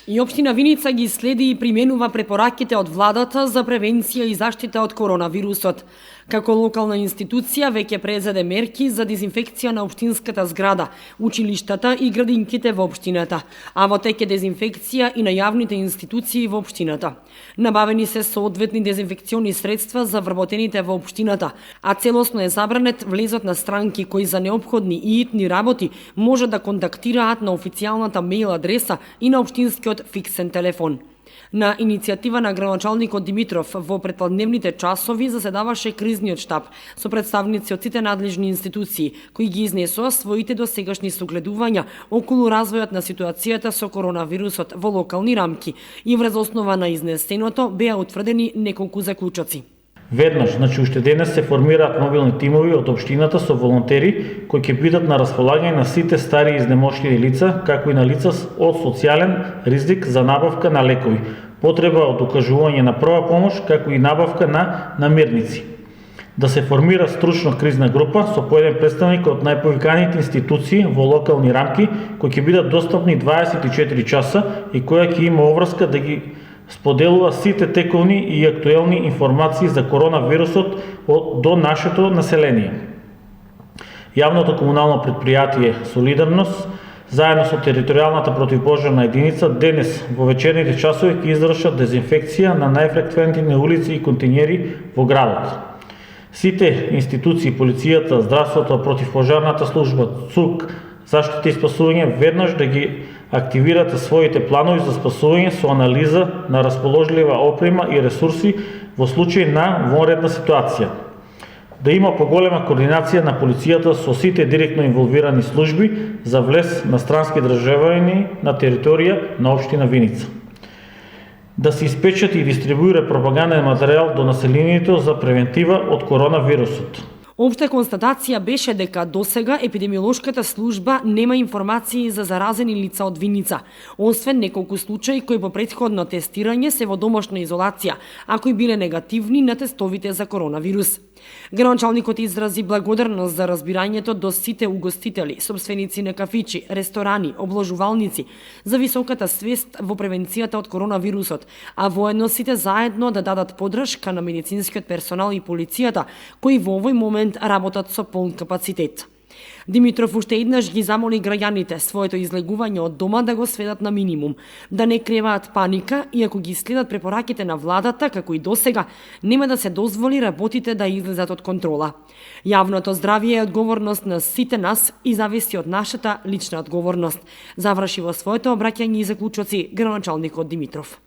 И општина Виница ги следи и применува препораките од владата за превенција и заштита од коронавирусот. Како локална институција веќе презеде мерки за дезинфекција на општинската зграда, училиштата и градинките во општината, а во тек е дезинфекција и на јавните институции во општината. Набавени се соодветни дезинфекциони средства за вработените во општината, а целосно е забранет влезот на странки кои за неопходни и итни работи може да контактираат на официјалната мејл адреса и на општинскиот фиксен телефон. На иницијатива на градоначалникот Димитров во предпладневните часови заседаваше кризниот штаб со представници од сите надлежни институции кои ги изнесоа своите досегашни согледувања околу развојот на ситуацијата со коронавирусот во локални рамки и врз основа на изнесеното беа утврдени неколку заклучоци. Веднаш, уште денес се формираат мобилни тимови од општината со волонтери кои ќе бидат на располагање на сите стари и изнемоштиви лица, како и на лица од социјален ризик за набавка на лекови, потреба од укажување на прва помош, како и набавка на намирници. Да се формира стручна кризна група со по еден представник од најповиканите институции во локални рамки кои ќе бидат достапни 24 часа и која ќе има обврска да ги споделува сите тековни и актуелни информации за коронавирусот до нашето население. Јавното комунално предпријатие Солидарност заедно со територијалната противпожарна единица денес во вечерните часови ќе извршат дезинфекција на најфреквентните улици и континери во градот. Сите институции, полицијата, здравството, противпожарната служба, ЦУК, заштита и спасување веднаш да ги активирате своите планови за спасување со анализа на расположлива опрема и ресурси во случај на вонредна ситуација. Да има поголема координација на полицијата со сите директно инволвирани служби за влез на странски државјани на територија на општина Виница. Да се испечати и дистрибуира пропаганден материјал до населението за превентива од коронавирусот. Општа констатација беше дека досега епидемиолошката служба нема информации за заразени лица од Виница, освен неколку случаи кои по претходно тестирање се во домашна изолација, а кои биле негативни на тестовите за коронавирус. Градоначалникот изрази благодарност за разбирањето до сите угостители, собственици на кафичи, ресторани, обложувалници, за високата свест во превенцијата од коронавирусот, а воедно сите заедно да дадат поддршка на медицинскиот персонал и полицијата, кои во овој момент работат со полн капацитет. Димитров уште еднаш ги замоли граѓаните своето излегување од дома да го сведат на минимум, да не креваат паника и ако ги следат препораките на владата, како и досега, нема да се дозволи работите да излезат од контрола. Јавното здравје е одговорност на сите нас и зависи од нашата лична одговорност, заврши во своето обраќање и заклучоци градоначалникот Димитров.